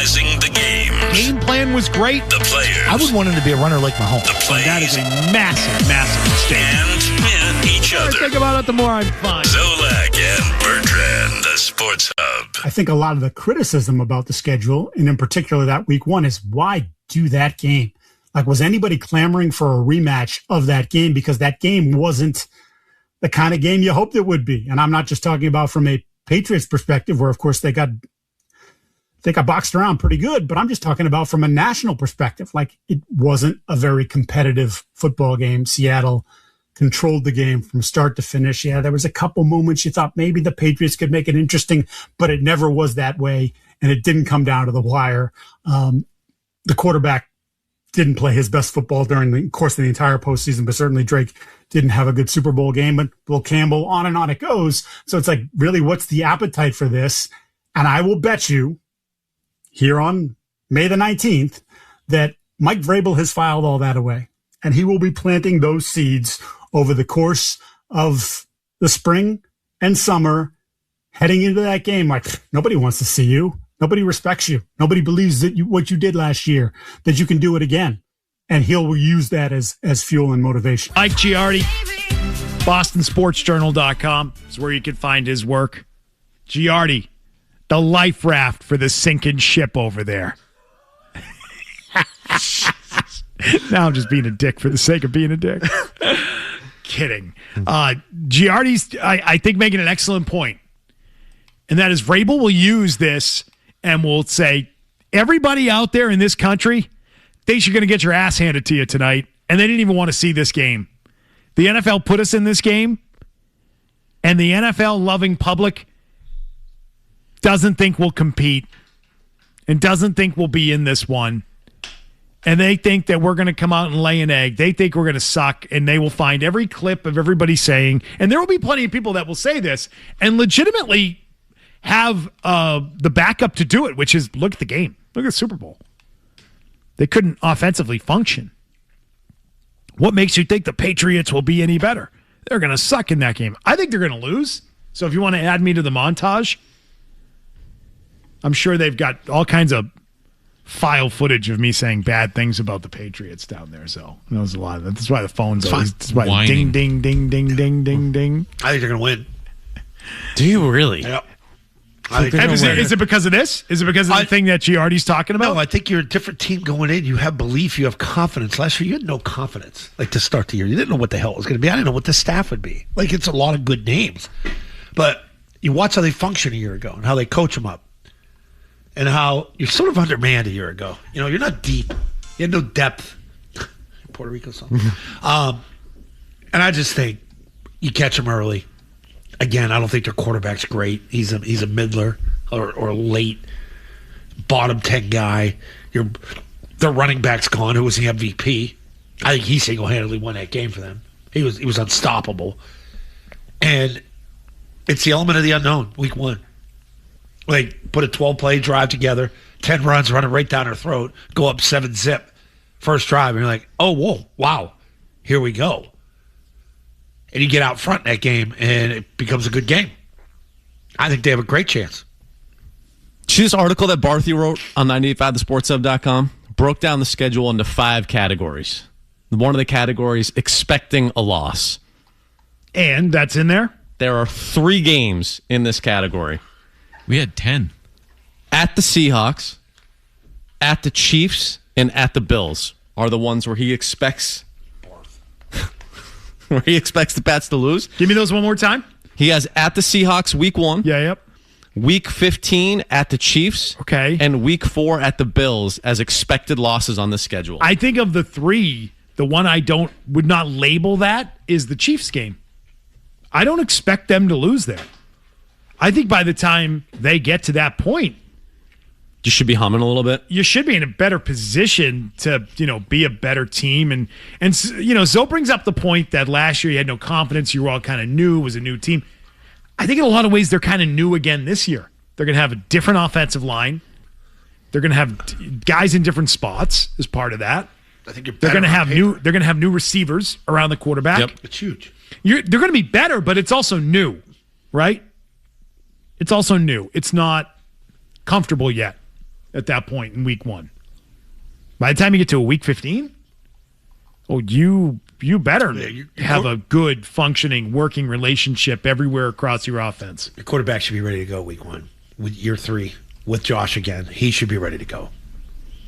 analyzing the games. Game plan was great. The players. I would want him to be a runner like Mahomes. The plays. That is a massive, massive mistake. And each other. The more I think about it, the more I'm fine. Zolak and Bertrand, the Sports Hub. I think a lot of the criticism about the schedule, and in particular that week one, is why do that game? Like, was anybody clamoring for a rematch of that game? Because that game wasn't the kind of game you hoped it would be. And I'm not just talking about from a Patriots perspective, where, of course, they got boxed around pretty good, but I'm just talking about from a national perspective. Like, it wasn't a very competitive football game. Seattle controlled the game from start to finish. Yeah, there was a couple moments you thought maybe the Patriots could make it interesting, but it never was that way, and it didn't come down to the wire. The quarterback didn't play his best football during the course of the entire postseason, but certainly Drake didn't have a good Super Bowl game. But Will Campbell, on and on it goes. So it's like, really, what's the appetite for this? And I will bet you here on May the 19th that Mike Vrabel has filed all that away, and he will be planting those seeds over the course of the spring and summer, heading into that game. Like, nobody wants to see you. Nobody respects you. Nobody believes that what you did last year, that you can do it again. And he'll use that as fuel and motivation. Mike Giardi, BostonSportsJournal.com is where you can find his work. Giardi, the life raft for the sinking ship over there. Now I'm just being a dick for the sake of being a dick. Kidding. Giardi's, I think, making an excellent point. And that is, Vrabel will use this and will say, everybody out there in this country thinks you're going to get your ass handed to you tonight, and they didn't even want to see this game. The NFL put us in this game, and the NFL-loving public doesn't think we'll compete and doesn't think we'll be in this one. And they think that we're going to come out and lay an egg. They think we're going to suck, and they will find every clip of everybody saying, and there will be plenty of people that will say this and legitimately have the backup to do it, which is, look at the game. Look at the Super Bowl. They couldn't offensively function. What makes you think the Patriots will be any better? They're going to suck in that game. I think they're going to lose. So if you want to add me to the montage, I'm sure they've got all kinds of file footage of me saying bad things about the Patriots down there. So that was a lot of that. That's why the phone's always ding, ding, ding, ding, ding, ding, ding. I think they're going to win. Do you really? Yep. Is it because of this? Is it because of the thing that Giardi's talking about? No, I think you're a different team going in. You have belief. You have confidence. Last year, you had no confidence. Like, to start the year, you didn't know what the hell it was going to be. I didn't know what the staff would be. Like, it's a lot of good names. But you watch how they function a year ago and how they coach them up and how you're sort of undermanned a year ago. You know, you're not deep. You had no depth. Puerto Rico something. And I just think you catch them early. Again, I don't think their quarterback's great. He's a middler or late bottom 10 guy. Their running back's gone, who was the MVP. I think he single-handedly won that game for them. He was unstoppable. And it's the element of the unknown, week one. Like, put a 12-play drive together, 10 runs, run it right down her throat, go up 7-0. First drive, and you're like, oh, whoa, wow, here we go. And you get out front in that game, and it becomes a good game. I think they have a great chance. See this article that Barthy wrote on 985thesportshub.com? Broke down the schedule into 5 categories. One of the categories, expecting a loss. And that's in there? There are 3 games in this category. We had 10. At the Seahawks, at the Chiefs, and at the Bills are the ones where he expects the Pats to lose. Give me those one more time. He has at the Seahawks week 1. Yeah, yep. Week 15 at the Chiefs. Okay. And week 4 at the Bills as expected losses on the schedule. I think of the 3, the one I would not label that is the Chiefs game. I don't expect them to lose there. I think by the time they get to that point, you should be humming a little bit. You should be in a better position to, be a better team. And Zoe brings up the point that last year you had no confidence. You were all kind of new. It was a new team. I think in a lot of ways they're kind of new again this year. They're going to have a different offensive line. They're going to have guys in different spots as part of that. I think you're they're going to have new. They're going to have new receivers around the quarterback. Yep. It's huge. They're going to be better, but it's also new, right? It's also new. It's not comfortable yet. at that point in week 1. By the time you get to a week 15, you better have a good, functioning, working relationship everywhere across your offense. The quarterback should be ready to go week 1. With year 3, with Josh again, he should be ready to go.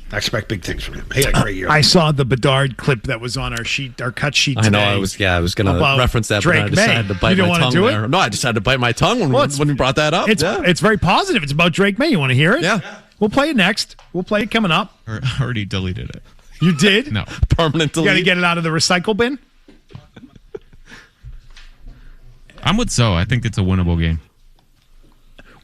I expect big things from him. He had a great year. I saw the Bedard clip that was on our cut sheet today. I know. I was going to reference that, Drake but I decided to bite my tongue there. No, I decided to bite my tongue when we brought that up. It's very positive. It's about Drake Maye. You want to hear it? Yeah. We'll play it next. We'll play it coming up. I already deleted it. You did? No. Permanent delete. You got to get it out of the recycle bin? I'm with Zoe. I think it's a winnable game.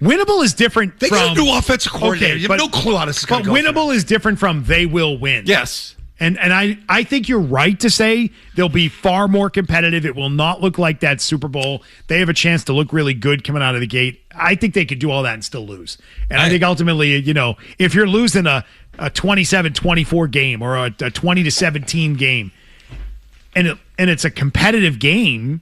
Winnable is different they from... got a new offensive coordinator. You have no clue how this is going to go. But winnable is different from they will win. Yes. And I think you're right to say they'll be far more competitive. It will not look like that Super Bowl. They have a chance to look really good coming out of the gate. I think they could do all that and still lose. And I think ultimately, if you're losing a 27-24 game or a 20-17 game and it's a competitive game,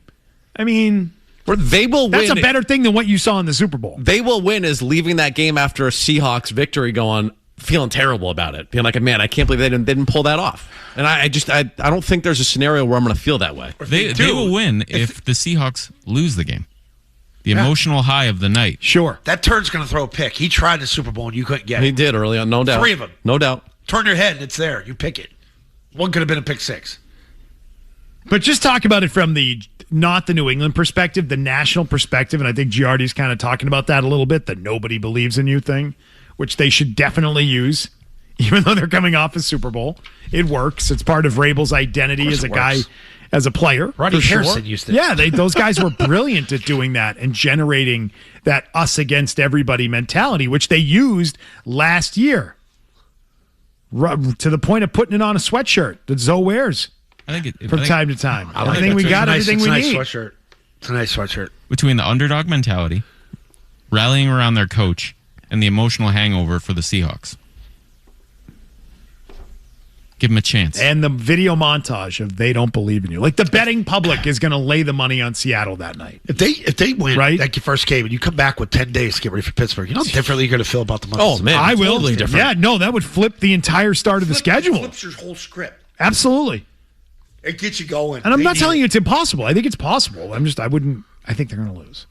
I mean... They will win. That's a better thing than what you saw in the Super Bowl. They will win is leaving that game after a Seahawks victory going, feeling terrible about it. Being like, man, I can't believe they didn't pull that off. And I don't think there's a scenario where I'm going to feel that way. They will win if the Seahawks lose the game. The emotional high of the night. Sure. That turn's going to throw a pick. He tried the Super Bowl and you couldn't get it. He did early on, no doubt. 3 of them. No doubt. Turn your head and it's there. You pick it. One could have been a pick 6. But just talk about it from not the New England perspective, the national perspective, and I think Giardi's kind of talking about that a little bit, the nobody believes in you thing, which they should definitely use, even though they're coming off a Super Bowl. It works. It's part of Vrabel's identity as a guy, as a player. Rodney Harrison used to. Yeah, those guys were brilliant at doing that and generating that us against everybody mentality, which they used last year to the point of putting it on a sweatshirt that Zoe wears. From time to time. I think we got everything we need. Sweatshirt. It's a nice sweatshirt. Between the underdog mentality, rallying around their coach, and the emotional hangover for the Seahawks. Give them a chance. And the video montage of they don't believe in you. Like the betting public is going to lay the money on Seattle that night. If they win that first game and you come back with 10 days to get ready for Pittsburgh, you know how differently you're going to feel about the money. Oh, man. I will. Totally different. Yeah, no, that would flip the entire start of the schedule. It flips your whole script. Absolutely. It gets you going. And I'm not telling you it's impossible. I think it's possible. I think they're going to lose.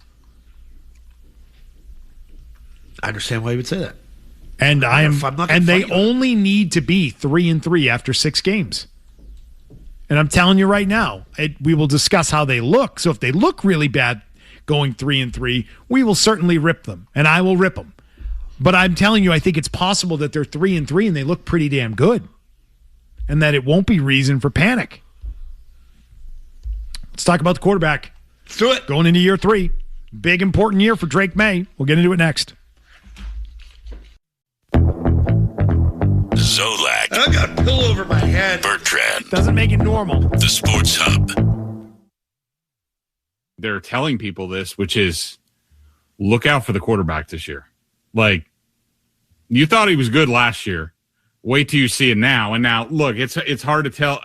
I understand why you would say that. And they only need to be 3-3 after 6 games. And I'm telling you right now, we will discuss how they look. So if they look really bad going 3-3, we will certainly rip them. And I will rip them. But I'm telling you, I think it's possible that they're 3-3 and they look pretty damn good. And that it won't be reason for panic. Let's talk about the quarterback. Let's do it. Going into year 3. Big, important year for Drake Maye. We'll get into it next. Zolak. I got a pillow over my head. Bertrand. Doesn't make it normal. The Sports Hub. They're telling people this, which is look out for the quarterback this year. Like, you thought he was good last year. Wait till you see it now. And now, look, it's hard to tell.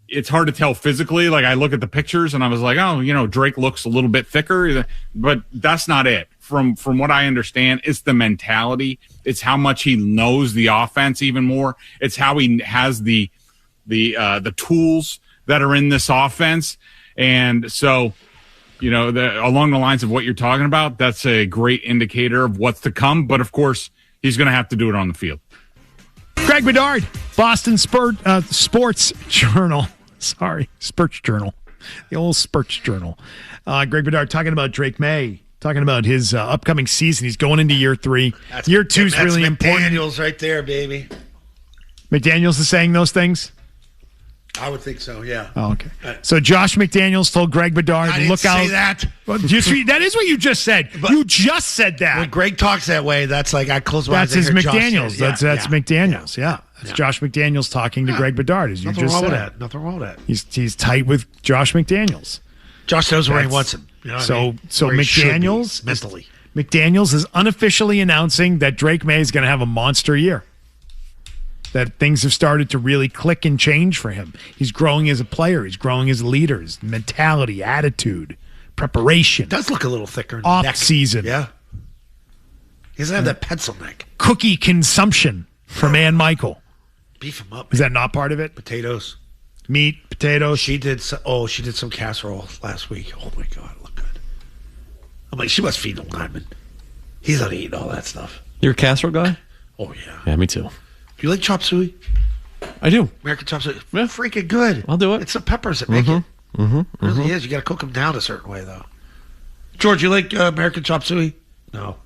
It's hard to tell physically. Like, I look at the pictures and I was like, oh, Drake looks a little bit thicker, but that's not it. From what I understand, it's the mentality. It's how much he knows the offense even more. It's how he has the tools that are in this offense. And so, along the lines of what you're talking about, that's a great indicator of what's to come. But of course, he's going to have to do it on the field. Greg Bedard, Boston Sports Journal. Sorry, Spurts Journal. The old Spurts Journal. Greg Bedard talking about Drake Maye, talking about his upcoming season. He's going into year 3. Year 2 is really important. McDaniels right there, baby. McDaniels is saying those things? I would think so, yeah. Oh, okay. So Josh McDaniels told Greg Bedard, I didn't look out. say that. Well, that is what you just said. But you just said that. When Greg talks that way, that's like I close my eyes. That's his and hear McDaniels. Josh say it. That's McDaniels. Yeah. That's Josh McDaniels talking to Greg Bedard, as you Nothing just wrong said. with that. Nothing wrong with that. He's tight with Josh McDaniels. Josh knows where he wants him. You know what I mean? So Where he should be, McDaniels mentally. McDaniels is unofficially announcing that Drake Maye is going to have a monster year. That things have started to really click and change for him. He's growing as a player. He's growing as a leader. His mentality, attitude, preparation. It does look a little thicker. Off season. Yeah. He doesn't have that pencil neck. cookie consumption from Ann Michael. Beef him up. Is that not part of it? Potatoes. Meat, potatoes. She did some casserole last week. Oh my God, it looked good. I'm like, she must feed the lineman. He's not eating all that stuff. You're a casserole guy? Oh yeah. Yeah, me too. Do you like chop suey? I do. American chop suey. Yeah. Freaking good. I'll do it. It's the peppers that make it. It really is. You got to cook them down a certain way, though. George, you like American chop suey? No.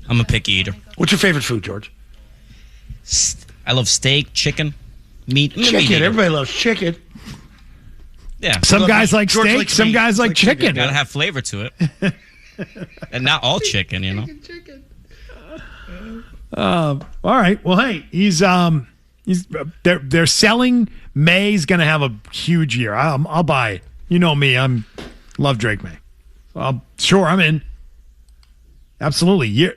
I'm a picky eater. What's your favorite food, George? I love steak, chicken, meat. Chicken. Everybody loves chicken. Yeah. Some guys like George steak, likes some meat. guys like chicken. Gotta have flavor to it. And not all chicken, you know. All right. Well, hey, they're selling. May's going to have a huge year. I'll buy it. You know me. Love Drake Maye. Sure, I'm in. Absolutely. You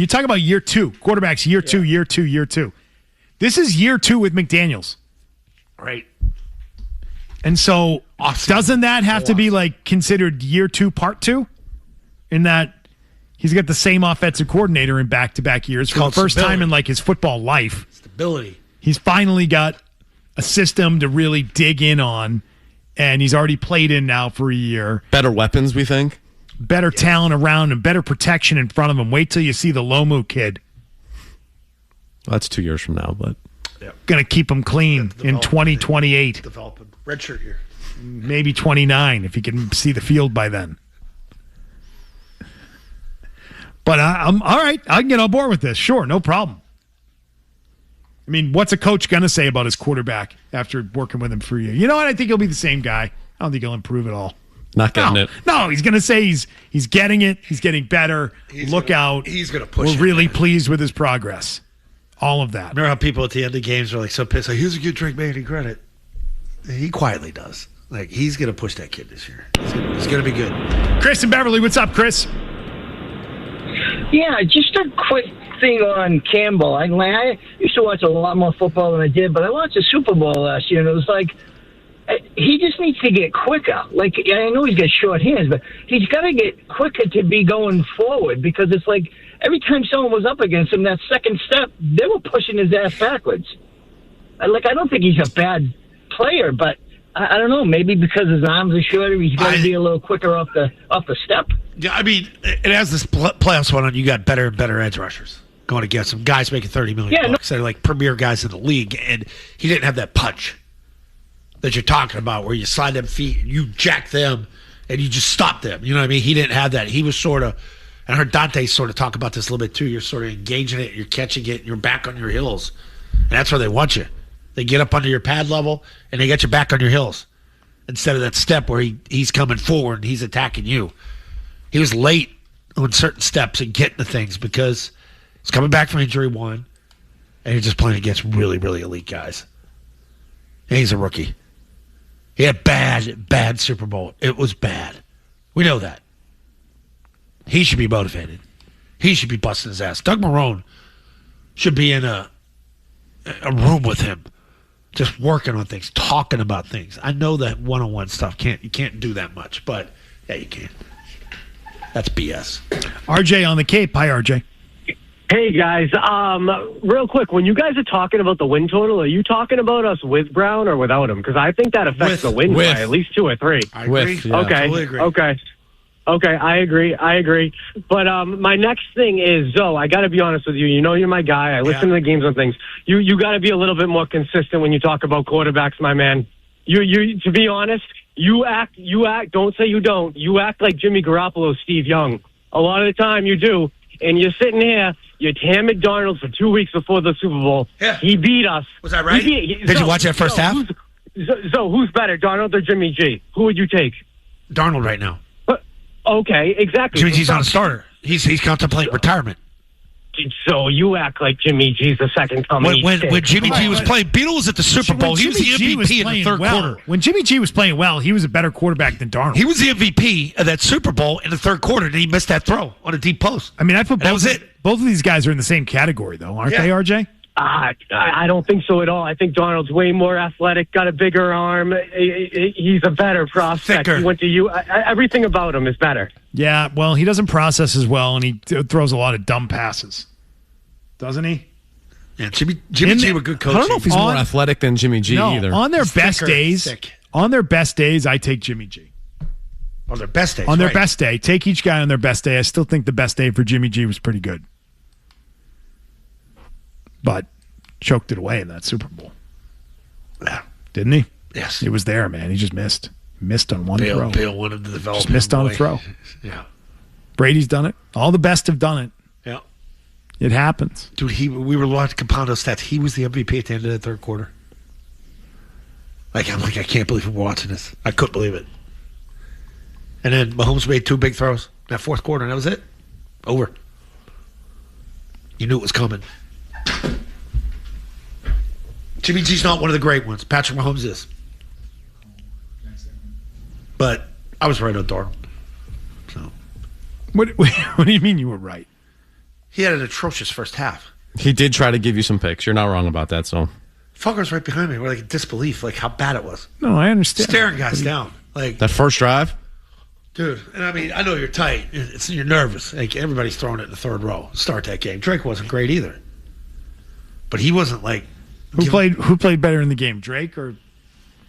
talk about year two, quarterbacks, year two. This is year two with McDaniels. Right. And so Awesome. doesn't that have to be like considered year two, part two? In that he's got the same offensive coordinator in back-to-back years for the first time in like his football life. Stability. He's finally got a system to really dig in on, and he's already played in now for a year. Better weapons, we think. Better talent around him, better protection in front of him. Wait till you see the Lomu kid. Well, that's 2 years from now, but Going to keep him clean in 2028. Developing. Redshirt year. Maybe 29 if he can see the field by then. But I'm all right. I can get on board with this. Sure, no problem. I mean, what's a coach going to say about his quarterback after working with him for a year? You know what? I think he'll be the same guy. I don't think he'll improve at all. not getting it. No, he's going to say he's getting it. He's getting better. Look out. He's going to push. We're really pleased with his progress. All of that. Remember how people at the end of games are like so pissed? Like, here's a good Drake Maye credit. He quietly does. Like, he's going to push that kid this year. He's going to be good. Chris and Beverly, what's up, Chris? Yeah, just a quick thing on Campbell. I used to watch a lot more football than I did, but I watched the Super Bowl last year, and it was like he just needs to get quicker. Like, I know he's got short hands, but he's got to get quicker to be going forward because it's like every time someone was up against him, that second step, they were pushing his ass backwards. I don't think he's a bad player, but I don't know. Maybe because his arms are shorter, he's got to be a little quicker off the step. Yeah, I mean, it has this playoffs one on. You got better and better edge rushers going against him. Guys making $30 million bucks. They're like premier guys in the league, and he didn't have that punch that you're talking about, where you slide them feet and you jack them and you just stop them. You know what I mean? He didn't have that. He was sort of, and I heard Dante sort of talk about this a little bit too. You're sort of engaging it, you're catching it, and you're back on your heels, and that's where they want you. They get up under your pad level and they get you back on your heels instead of that step where he's coming forward and he's attacking you. He was late on certain steps and getting the things because he's coming back from injury one, and he's just playing against really, really elite guys. And he's a rookie. He had bad Super Bowl. It was bad. We know that. He should be motivated. He should be busting his ass. Doug Marrone should be in a room with him, just working on things, talking about things. I know that one-on-one stuff you can't do that much, but yeah, you can. That's BS. RJ on the Cape. Hi, RJ. Hey, guys. Real quick, when you guys are talking about the win total, are you talking about us with Brown or without him? Because I think that affects the win by at least 2 or 3. I agree. Yeah. Okay. Totally agree. Okay, I agree. But my next thing is, Zoe, I got to be honest with you. You know you're my guy. I listen to the games on things. You got to be a little bit more consistent when you talk about quarterbacks, my man. You to be honest, you act, don't say you don't. You act like Jimmy Garoppolo, Steve Young. A lot of the time you do. And you're sitting here, you're Tam McDonald for 2 weeks before the Super Bowl. Yeah. He beat us. Was that right? Did you watch that first half? So who's better, Darnold or Jimmy G? Who would you take? Darnold right now. Okay, exactly. Jimmy G's not a starter. He's contemplating retirement. So you act like Jimmy G's the second coming. When Jimmy G was playing, Beetle was at the Super Bowl. He was the MVP in the third quarter. When Jimmy G was playing well, he was a better quarterback than Darnold. He was the MVP of that Super Bowl in the third quarter, and he missed that throw on a deep post. I mean, I put that was it. Both of these guys are in the same category, though, aren't they, RJ? I don't think so at all. I think Darnold's way more athletic, got a bigger arm. He's a better prospect. Thicker. He went to you. Everything about him is better. Yeah, well, he doesn't process as well, and he throws a lot of dumb passes. Doesn't he? Yeah, Jimmy G with good coaching. I don't know if he's more athletic than Jimmy G either. On their best thicker, days, thick. on their best days, I take Jimmy G. On their best days. On their right. best day. Take each guy on their best day. I still think the best day for Jimmy G was pretty good. But choked it away in that Super Bowl. Yeah. Didn't he? Yes. It was there, man. He just missed. Missed on one throw. Bale wanted to develop. Just missed on a throw. Yeah. Brady's done it. All the best have done it. Yeah. It happens. Dude, we were watching Compound stats. He was the MVP at the end of the third quarter. I'm like, I can't believe we're watching this. I couldn't believe it. And then Mahomes made 2 big throws in that fourth quarter, and that was it. Over. You knew it was coming. Jimmy G's not one of the great ones. Patrick Mahomes is. But I was right on Darnold. So What do you mean you were right? he had an atrocious first half. He did try to give you some picks. You're not wrong about that, so. Fuckers right behind me were like in disbelief, like how bad it was. No, I understand. Staring guys down. Like, That first drive? dude, and I mean, I know you're tight. You're nervous. Like, everybody's throwing it in the third row. Start that game. Drake wasn't great either. But he wasn't like Who played better in the game, Drake or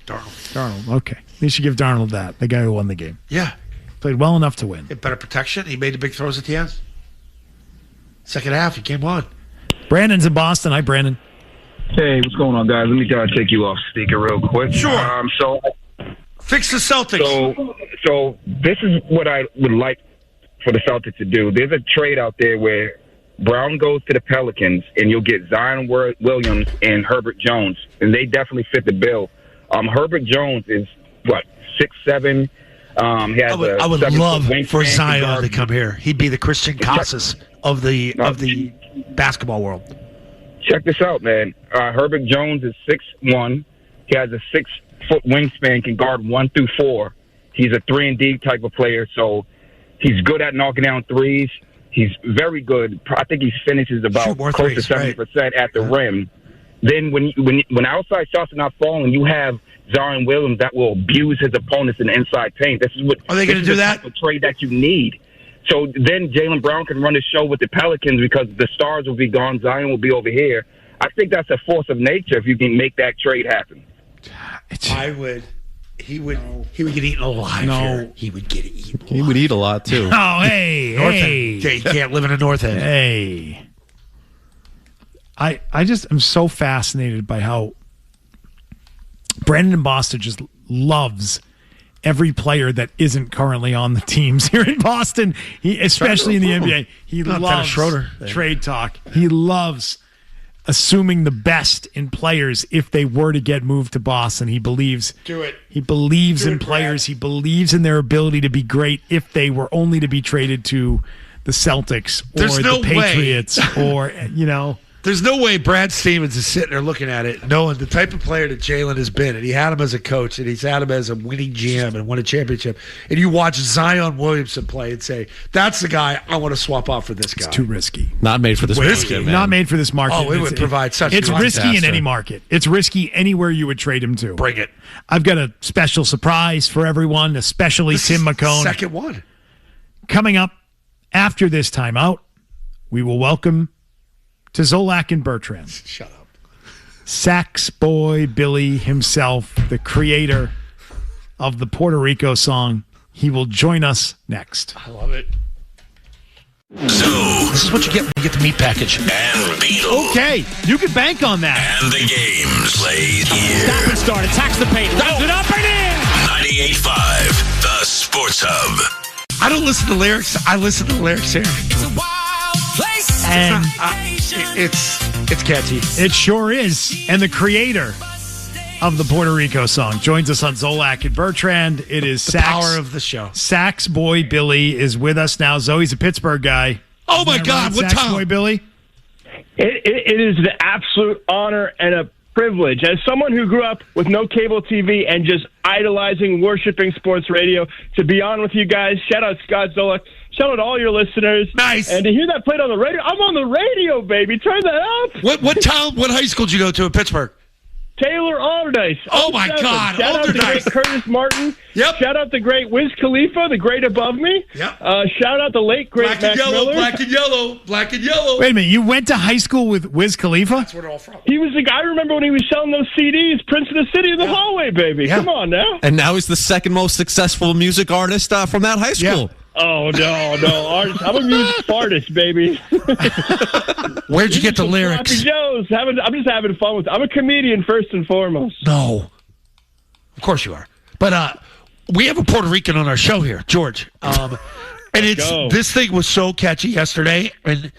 Darnold. Okay. You should give Darnold that. The guy who won the game. Yeah. Played well enough to win. He had better protection. He made the big throws at the end. Second half, he came on. Brandon's in Boston. Hi, Brandon. Hey, what's going on, guys? Let me take you off speaker real quick. Sure. So fix the Celtics. So this is what I would like for the Celtics to do. There's a trade out there where Brown goes to the Pelicans, and you'll get Zion Williams and Herbert Jones, and they definitely fit the bill. Herbert Jones is, 6'7". He has I would love for Zion to come here. He'd be the Christian Casas of the basketball world. Check this out, man. Herbert Jones is 6'1". He has a 6-foot wingspan, can guard 1 through 4. He's a 3-and-D type of player, so he's good at knocking down threes. He's very good. I think he finishes about close to 70% at the rim. Then when outside shots are not falling, you have Zion Williams that will abuse his opponents in the inside paint. This is what are they going to do that? Type of trade that you need. So then Jaylen Brown can run the show with the Pelicans because the stars will be gone. Zion will be over here. I think that's a force of nature if you can make that trade happen. I would. He would get eaten alive here. He would get eaten alive. He would eat a lot, too. Oh, hey. You can't live in a North End. Hey. I just am so fascinated by how Brandon in Boston just loves every player that isn't currently on the teams here in Boston, especially in the NBA. He loves trade talk. He loves assuming the best in players if they were to get moved to Boston. He believes He believes in players. He believes in their ability to be great if they were only to be traded to the Celtics or the Patriots or, There's no way Brad Stevens is sitting there looking at it, knowing the type of player that Jalen has been, and he had him as a coach, and he's had him as a winning GM and won a championship. And you watch Zion Williamson play and say, "That's the guy I want to swap out for this guy." It's too risky. Not made for this market, man. Not made for this market. Oh, it would provide such. It's risky in any market. It's risky anywhere you would trade him to. Bring it. I've got a special surprise for everyone, especially Tim McKone. Second one coming up after this timeout. We will welcome to Zolak and Bertrand. Shut up. Saxboy Billy himself, the creator of the Puerto Rico song. He will join us next. I love it. So, this is what you get when you get the meat package. And Beetle. Okay, you can bank on that. And the games played here. Stop and start. Attacks the paint. Drives it up and in. 98.5, the Sports Hub. I don't listen to lyrics. I listen to the lyrics here. It's a wild place. And it's catchy. It sure is. And the creator of the Puerto Rico song joins us on Zolak and Bertrand. It is the power of the show. Saxboy Billy is with us now. Zoe's a Pittsburgh guy. Oh my God! What time? Saxboy Billy? It is an absolute honor and a privilege. As someone who grew up with no cable TV and just idolizing, worshiping sports radio, to be on with you guys. Shout out Scott Zolak. Shout out to all your listeners. Nice. And to hear that played on the radio, I'm on the radio, baby. Turn that up. What town? What high school did you go to in Pittsburgh? Taylor Alderdice. Oh, my God. Shout out to the great Curtis Martin. Yep. Shout out the great Wiz Khalifa, the great above me. Yep. Shout out the late great Black Mac and yellow, Miller. black and yellow, black and yellow. Wait a minute. You went to high school with Wiz Khalifa? That's where they're all from. He was the guy. I remember when he was selling those CDs, Prince of the City in the hallway, baby. Yeah. Come on now. And now he's the second most successful music artist from that high school. Oh, no. Artist. I'm a music artist, baby. Where'd you get the Sloppy lyrics? Joes. I'm just having fun with it. I'm a comedian first and foremost. No. Of course you are. But we have a Puerto Rican on our show here, George. And this thing was so catchy yesterday, and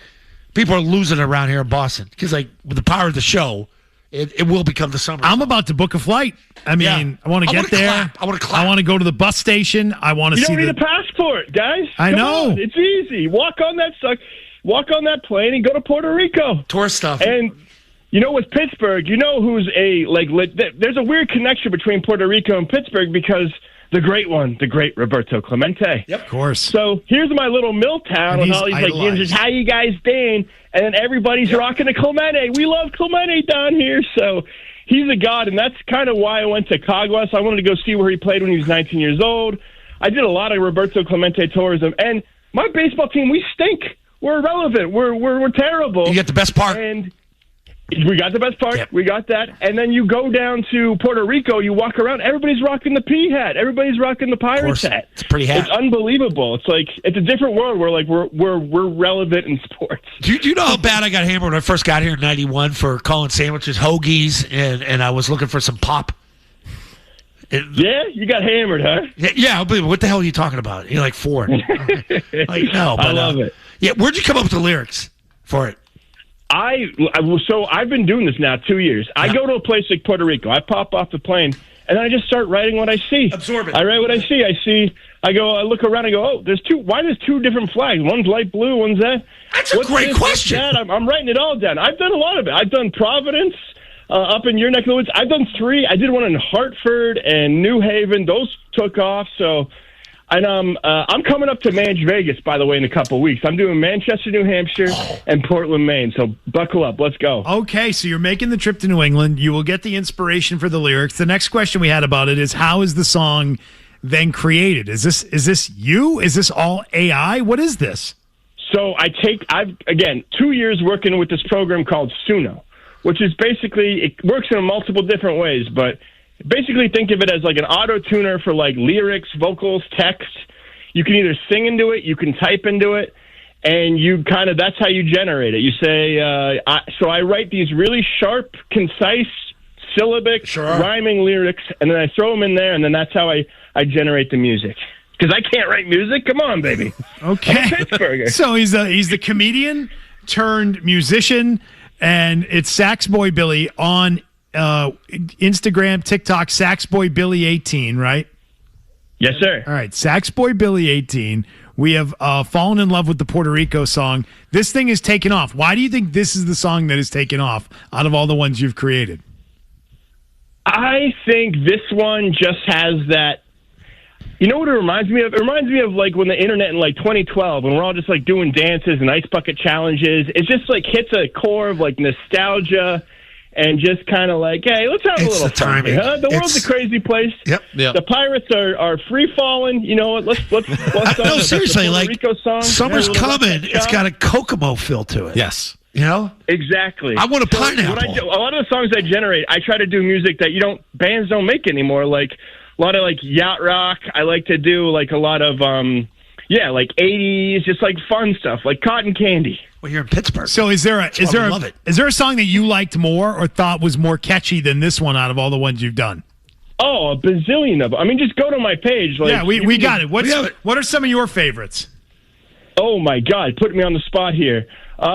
people are losing it around here in Boston because, like, with the power of the show, it will become the summer. I'm about to book a flight. I mean, I want to get there. I want to clap. I want to go to the bus station. I want to see. You don't need a passport, guys. I Come know. on. It's easy. Walk on that plane and go to Puerto Rico. Tourist stuff. And you know, with Pittsburgh, you know who's there's a weird connection between Puerto Rico and Pittsburgh because the great Roberto Clemente. Yep, of course. So here's my little mill town with all these idolized. How you guys been? And then everybody's rocking to Clemente. We love Clemente down here. So he's a god, and that's kind of why I went to Caguas. I wanted to go see where he played when he was 19 years old. I did a lot of Roberto Clemente tourism, and my baseball team, we stink. We're irrelevant. We're terrible. You get the best part. And we got the best part. Yep. We got that. And then you go down to Puerto Rico, you walk around, everybody's rocking the P hat. Everybody's rocking the Pirates hat. It's a pretty hat. It's unbelievable. It's like it's a different world where like we're relevant in sports. Do you know how bad I got hammered when I first got here in '91 for calling sandwiches hoagies and I was looking for some pop? Yeah, you got hammered, huh? Yeah, but what the hell are you talking about? You're like 4. Like, no, but, I love it. Yeah, where'd you come up with the lyrics for it? So I've been doing this now 2 years. I go to a place like Puerto Rico. I pop off the plane, and I just start writing what I see. Absorb it. I write what I see. I look around and go, oh, why there's 2 different flags? One's light blue, one's that. That's a great question. What's that? I'm writing it all down. I've done a lot of it. I've done Providence up in your neck of the woods. I've done 3. I did one in Hartford and New Haven. Those took off, so... And I'm coming up to Vegas, by the way, in a couple of weeks. I'm doing Manchester, New Hampshire, and Portland, Maine. So buckle up. Let's go. Okay, so you're making the trip to New England. You will get the inspiration for the lyrics. The next question we had about it is, how is the song then created? Is this you? Is this all AI? What is this? So I've 2 years working with this program called Suno, which is basically, it works in multiple different ways, but basically think of it as like an auto tuner for like lyrics, vocals, text. You can either sing into it, you can type into it, and that's how you generate it. You say, so I write these really sharp, concise, syllabic, rhyming lyrics, and then I throw them in there, and then that's how I generate the music. Because I can't write music. Come on, baby. Okay. I'm a Pittsburgher. So he's the comedian turned musician, and it's Saxboy Billy on Instagram, TikTok, Saxboy Billy 18, right? Yes, sir. All right, Saxboy Billy 18. We have fallen in love with the Puerto Rico song. This thing is taken off. Why do you think this is the song that is taken off out of all the ones you've created? I think this one just has that. You know what it reminds me of? It reminds me of like when the internet in like 2012, when we're all just like doing dances and ice bucket challenges. It just like hits a core of like nostalgia. And just kind of like, hey, let's have a little fun. Huh? The world's a crazy place. Yep. The Pirates are free falling. You know what? Let's no, seriously, the Puerto Rico song. Summer's coming. It's got a Kokomo feel to it. Yes. You know? Exactly. I want a pineapple. A lot of the songs I generate, I try to do music that bands don't make anymore. Like a lot of like yacht rock. I like to do like a lot of like 80s, just like fun stuff, like Cotton Candy. Well, you're in Pittsburgh. So is there a song that you liked more or thought was more catchy than this one out of all the ones you've done? Oh, a bazillion of them. I mean, just go to my page. Like, yeah, we got it. What are some of your favorites? Oh my God, put me on the spot here. Do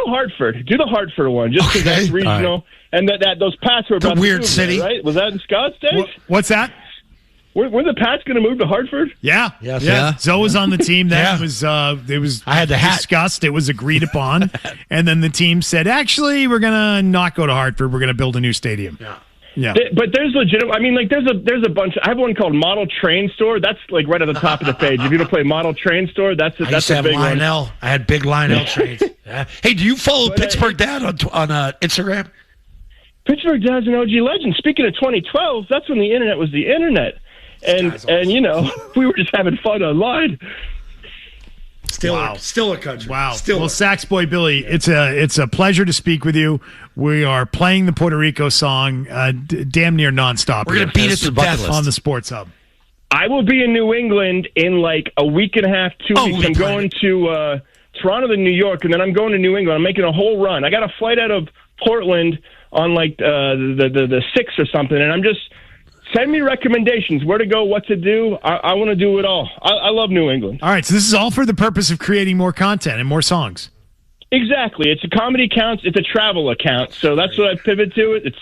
Hartford. Do the Hartford one, just because that's regional. Right. And those Pats were about the weird to move city, there, right? Was that in Scottsdale? What's that? Were the Pats going to move to Hartford? Yeah. Yes. Yeah. Zoe was on the team. That was I had the discussed. It was agreed upon. And then the team said, actually, we're going to not go to Hartford. We're going to build a new stadium. Yeah. Yeah. But there's legitimate. I mean, like there's a bunch. I have one called Model Train Store. That's like right at the top of the page. If you don't play Model Train Store, that's a big Lionel. one. I had big Lionel trains. Hey, do you follow Pittsburgh Dad on Instagram? Pittsburgh Dad's an OG legend. Speaking of 2012, that's when the internet was the internet, and we were just having fun online. Still a country. Wow. Well, Saxboy Billy, it's a pleasure to speak with you. We are playing the Puerto Rico song damn near nonstop. We're going to beat it to death on the Sports Hub. I will be in New England in like a week and a half, 2 weeks. I'm going to Toronto to New York, and then I'm going to New England. I'm making a whole run. I got a flight out of Portland on like the 6th or something, and I'm just send me recommendations, where to go, what to do. I want to do it all. I love New England. All right, so this is all for the purpose of creating more content and more songs. Exactly. It's a comedy account. It's a travel account. So that's what I pivot to. It's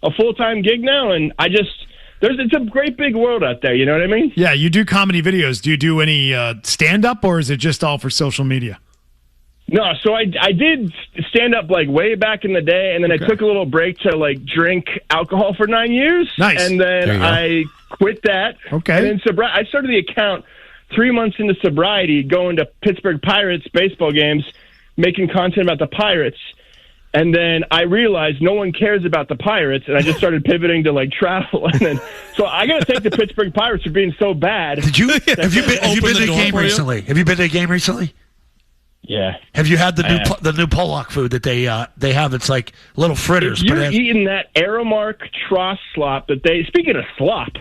a full-time gig now, and it's a great big world out there. You know what I mean? Yeah, you do comedy videos. Do you do any stand-up, or is it just all for social media? No, so I did stand up like way back in the day, and then I took a little break to like drink alcohol for 9 years. Nice. And then I quit that. Okay. And then I started the account 3 months into sobriety, going to Pittsburgh Pirates baseball games, making content about the Pirates. And then I realized no one cares about the Pirates, and I just started pivoting to like travel. And then, so I got to thank the Pittsburgh Pirates for being so bad. Have you been to a game recently? Have you been to a game recently? Yeah. Have you had the new Pollock food that they have? It's like little fritters. If you're eating that Aramark Tross slop that speaking of slop,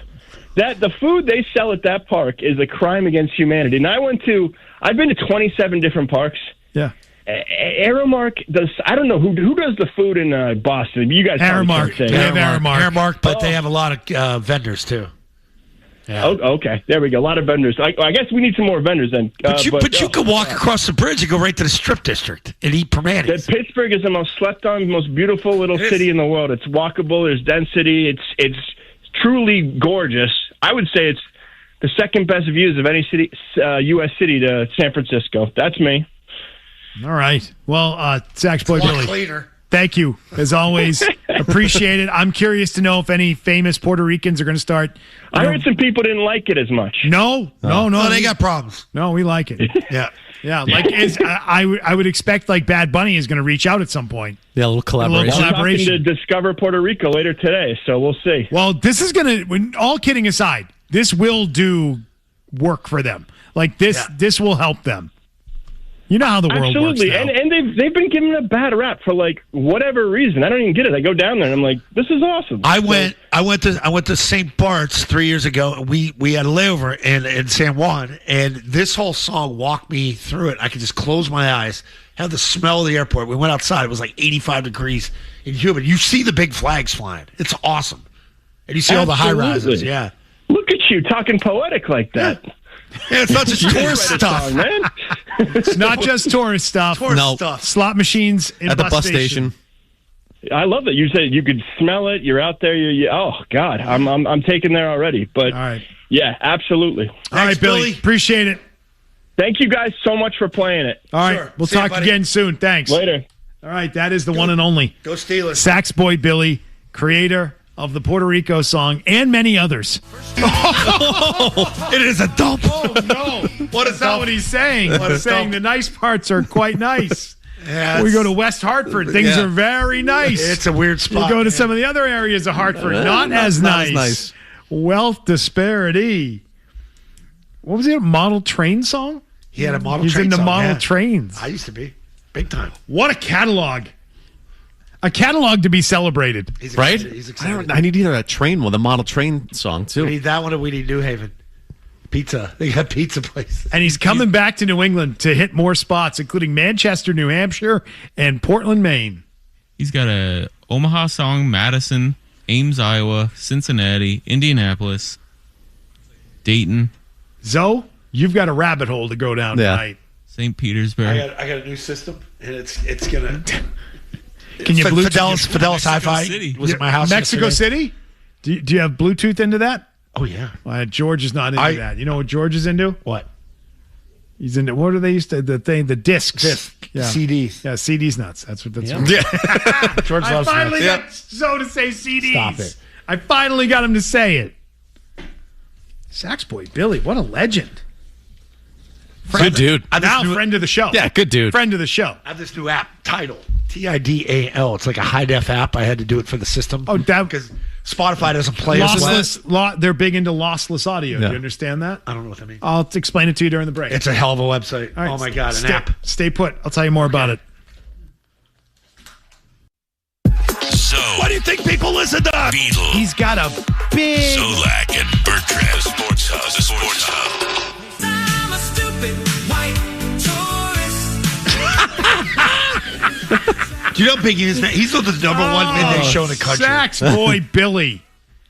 the food they sell at that park is a crime against humanity. And I've been to 27 different parks. Yeah. Aramark does. I don't know who does the food in Boston. You guys Aramark. They have Aramark, but they have a lot of vendors too. Yeah. Oh, okay. There we go. A lot of vendors. I guess we need some more vendors then. But you could walk across the bridge and go right to the strip district and eat permanis. Pittsburgh is the most slept on, most beautiful little city in the world. It's walkable. There's density. It's truly gorgeous. I would say it's the second best views of any city, U.S. city to San Francisco. That's me. All right. Well, Saxboy Billy, thank you, as always. Appreciate it. I'm curious to know if any famous Puerto Ricans are going to start. I heard some people didn't like it as much. No. They got problems. No, we like it. Yeah. Like I would expect like Bad Bunny is going to reach out at some point. Yeah, a little collaboration. I'm talking to Discover Puerto Rico later today, so we'll see. Well, this is going to, all kidding aside, this will do work for them. Like this will help them. You know how the world works now. And they've been giving a bad rap for like whatever reason. I don't even get it. I go down there and I'm like, this is awesome. I went to St. Bart's 3 years ago. We had a layover in San Juan, and this whole song walked me through it. I could just close my eyes, have the smell of the airport. We went outside. It was like 85 degrees and humid. You see the big flags flying. It's awesome. And you see all the high rises. Yeah. Look at you talking poetic like that. Yeah, it's not just tourist stuff, man. It's not just tourist stuff. Stuff. Slot machines at the bus station. I love it. You said you could smell it. You're out there. Oh God, I'm taken there already. But all right. Yeah, absolutely. All right, Billy. Appreciate it. Thank you guys so much for playing it. All right, we'll talk again soon. Thanks. Later. All right, that is the one and only. Go Steelers. Saxboy Billy, creator of the Puerto Rico song and many others. It is a dump. Oh, no. What is that what he's saying? He's saying the nice parts are quite nice. Yeah, we go to West Hartford. Things are very nice. It's a weird spot. You go to some of the other areas of Hartford. Not as nice. Wealth disparity. What was it? A model train song? He had a model He's train into song. model trains. I used to be. Big time. What a catalog. A catalog to be celebrated. Right? He's excited. I need either a train one, the model train song, too. We need that one, or we need New Haven. Pizza. They got pizza places. And he's coming back to New England to hit more spots, including Manchester, New Hampshire, and Portland, Maine. He's got a Omaha song, Madison, Ames, Iowa, Cincinnati, Indianapolis, Dayton. Zoe, you've got a rabbit hole to go down tonight. St. Petersburg. I got a new system, and it's gonna. Can you Bluetooth? Fidelis Hi-Fi was at my house. Mexico yesterday. City? Do you have Bluetooth into that? Oh yeah. Well, George is not into that. You know what George is into? What? He's into what are they used to the discs? Yeah. CDs. Yeah, CDs nuts. That's what that's. Yeah. George loves. I finally got Zoe to say CDs. Stop it. I finally got him to say it. Saxboy Billy, what a legend. Good dude. Friend of the show. Yeah, good dude. Friend of the show. I have this new app, Tidal. Tidal. It's like a high-def app. I had to do it for the system. Oh, because Spotify doesn't play as well. They're big into lossless audio. Yeah. Do you understand that? I don't know what that means. I'll explain it to you during the break. It's a hell of a website. All right, oh, my God, an app. Stay put. I'll tell you more about it. So, Why do you think people listen to us? Beetle, He's got a big... Zolak, and Bertrand. The Sports Hub. The Sports Hub. I'm a stupid white tourist. Do you know how big he is now? He's on the number one midday show in the country. Saxboy Billy.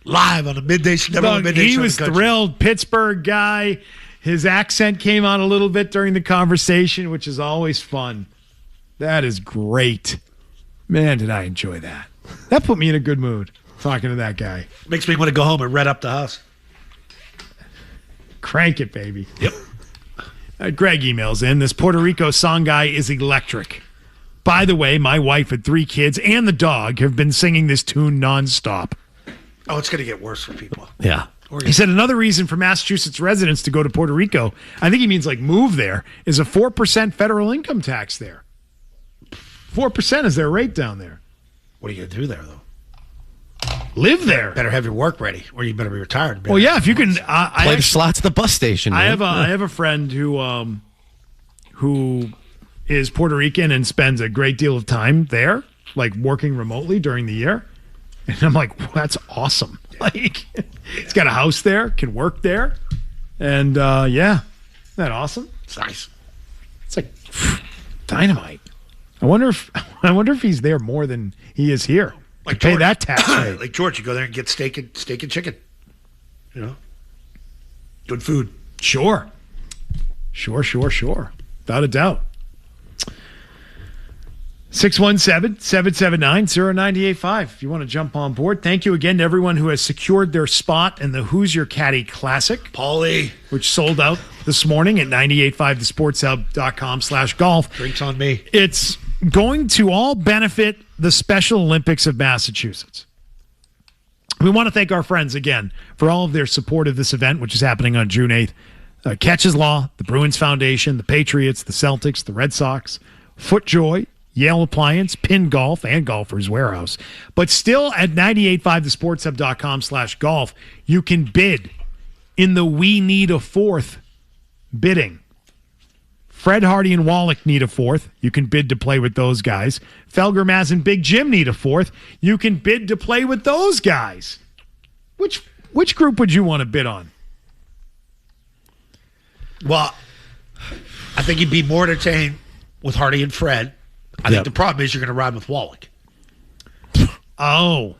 Live on a midday show. He was thrilled. Pittsburgh guy. His accent came on a little bit during the conversation, which is always fun. That is great. Man, did I enjoy that. That put me in a good mood, talking to that guy. Makes me want to go home and red up the house. Crank it, baby. Yep. Greg emails in. This Puerto Rico song guy is electric. By the way, my wife and 3 kids and the dog have been singing this tune nonstop. Oh, it's going to get worse for people. Yeah. He said another reason for Massachusetts residents to go to Puerto Rico, I think he means like move there, is a 4% federal income tax there. 4% is their rate down there. What are you going to do there, though? Live there. Better have your work ready, or you better be retired. Well, yeah, if you can play the slots at the bus station. I Man. have a friend who is Puerto Rican and spends a great deal of time there, like working remotely during the year. And I'm like, well, that's awesome. Like, he's got a house there, can work there, and yeah, isn't that awesome? It's nice. It's like dynamite. I wonder if he's there more than he is here. Like pay George. that tax rate. Like George, you go there and get steak and chicken. You know, good food. Sure. Without a doubt. 617-779-0985 if you want to jump on board. Thank you again to everyone who has secured their spot in the Who's Your Caddy Classic. Paulie. Which sold out this morning at 985thesportshub.com/golf. Drinks on me. It's going to all benefit the Special Olympics of Massachusetts. We want to thank our friends again for all of their support of this event, which is happening on June 8th. Catches Law, the Bruins Foundation, the Patriots, the Celtics, the Red Sox, FootJoy, Yale Appliance, Pin Golf, and Golfers Warehouse. But still at 985thesportshub.com/golf, you can bid in the We Need a Fourth bidding. Fred Hardy and Wallach need a fourth. You can bid to play with those guys. Felger, Maz, and Big Jim need a fourth. You can bid to play with those guys. Which group would you want to bid on? Well, I think you'd be more entertained with Hardy and Fred. I think the problem is you're going to ride with Wallach. Oh,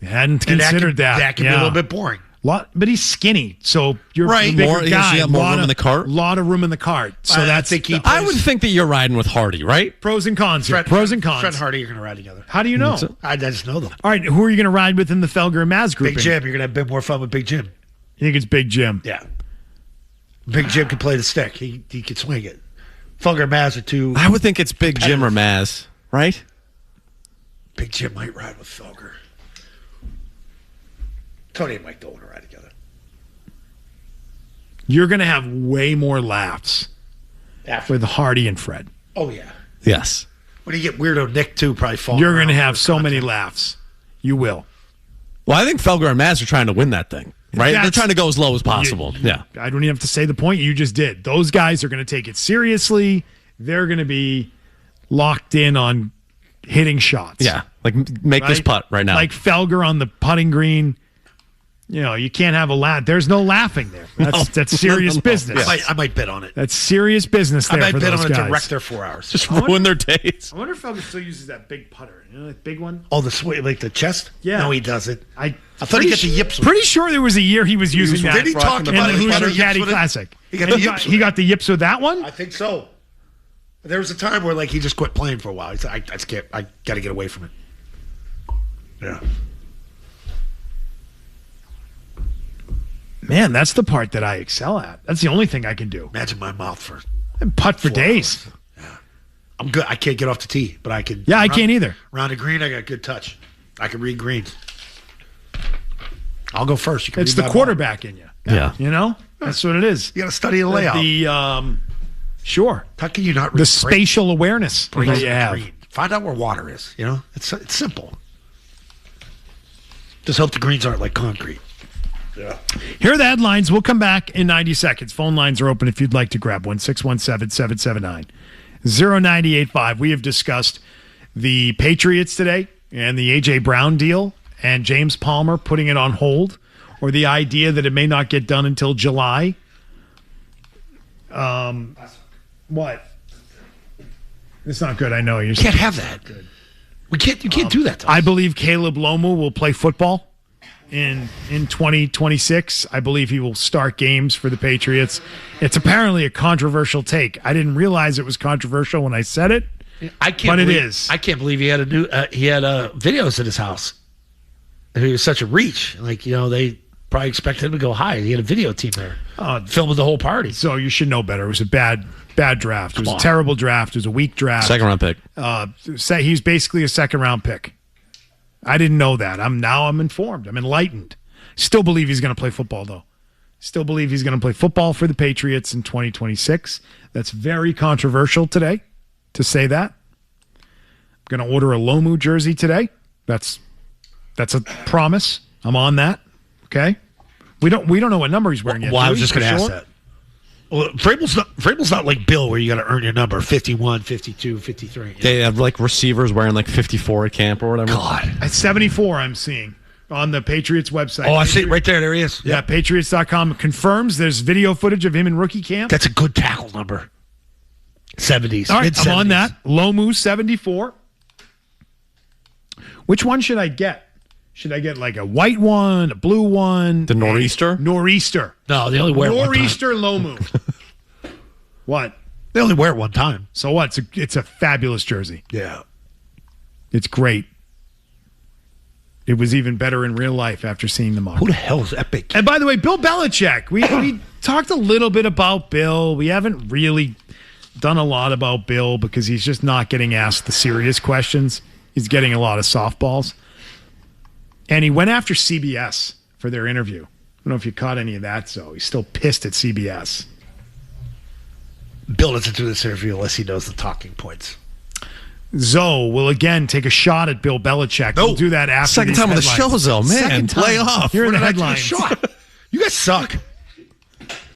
hadn't considered that. That can be a little bit boring. But he's skinny, so you're right. a bigger More, guy. you have more room in the cart. A lot of room in the cart. So I would think that you're riding with Hardy, right? Pros and cons here. Pros and cons. Fred and Hardy, you're going to ride together. How do you know? I just know them. All right, who are you going to ride with in the Felger and Maz group? Big Jim. You're going to have a bit more fun with Big Jim. You think it's Big Jim? Yeah. Big Jim can play the stick. He can swing it. Felger and Maz are too. I would think it's Big Jim or Maz, right? Big Jim might ride with Felger. Tony and Mike don't want to ride together. You're going to have way more laughs with Hardy and Fred. Oh, yeah. Yes. When you get Weirdo Nick, too, probably falling. You're going to have so many laughs. You will. Well, I think Felger and Maz are trying to win that thing, right? They're trying to go as low as possible. Yeah. I don't even have to say the point. You just did. Those guys are going to take it seriously. They're going to be locked in on hitting shots. Yeah. Like, make this putt right now. Like Felger on the putting green. You know, you can't have a laugh. There's no laughing there. That's serious business. I might bet on it. That's serious business there. I might bet on it guys. to wreck their 4 hours. Just ruin their days. I wonder if Felger still uses that big putter. You know, that big one? Oh, like the chest? Yeah. No, he doesn't. I thought he got the yips. Pretty sure there was a year he was using that. Did he talk about in the Hoosier Caddy Classic? He got the yips. He got the yips with that one? I think so. There was a time where he just quit playing for a while. He said, I got to get away from it. Yeah. Man, that's the part that I excel at. That's the only thing I can do. Imagine my mouth for putt for days. Yeah. I'm good. I can't get off the tee, but I can. Yeah, I can't either. Round a green, I got good touch. I can read greens. I'll go first. You can It's read the my quarterback in you. Yeah. You know? That's what it is. You got to study the layout. Sure. How can you not The spatial awareness that you have. green? Find out where water is. You know, it's simple. Just hope the greens aren't like concrete. Yeah. Here are the headlines. We'll come back in 90 seconds. Phone lines are open if you'd like to grab one. 617-779-0985. We have discussed the Patriots today and the A.J. Brown deal and James Palmer putting it on hold, or the idea that it may not get done until July. What? It's not good. I know. You can't have that. Good. You can't do that to us. I believe Caleb Lomu will play football in 2026. I believe he will start games for the Patriots. It's apparently a controversial take. I didn't realize it was controversial when I said it. But it is. I can't believe he had videos at his house. He was such a reach. Like, they probably expected him to go high. He had a video team there filming the whole party. So you should know better. It was a bad draft. It was a terrible draft. It was a weak draft. Second-round pick. He's basically a second-round pick. I didn't know that. I'm informed. I'm enlightened. Still believe he's going to play football, though. Still believe he's going to play football for the Patriots in 2026. That's very controversial today to say that. I'm going to order a Lomu jersey today. That's a promise. I'm on that. Okay. We don't know what number he's wearing yet. Well, I was just going to ask that. Well, Vrabel's not like Bill where you got to earn your number 51, 52, 53. They have like receivers wearing like 54 at camp or whatever. God. At 74, I'm seeing on the Patriots website. Oh, I see it right there. There he is. Yeah, Patriots.com confirms there's video footage of him in rookie camp. That's a good tackle number. 70s. All right, mid-70s. I'm on that. Lomu 74. Which one should I get? Should I get like a white one, a blue one? The Nor'easter? Nor'easter. No, they only wear it one time. Nor'easter Lomu. What? They only wear it one time. So what? It's a fabulous jersey. Yeah. It's great. It was even better in real life after seeing the mock. Who the hell is Epic? And by the way, Bill Belichick. We talked a little bit about Bill. We haven't really done a lot about Bill because he's just not getting asked the serious questions. He's getting a lot of softballs. And he went after CBS for their interview. I don't know if you caught any of that, so he's still pissed at CBS. Bill doesn't do this interview unless he knows the talking points. Zoe will again take a shot at Bill Belichick. We'll do that after Second these time on the headlines. show, Zoe. Man, Second time. lay off. Here are the What did I do? headlines. Shot. You guys suck.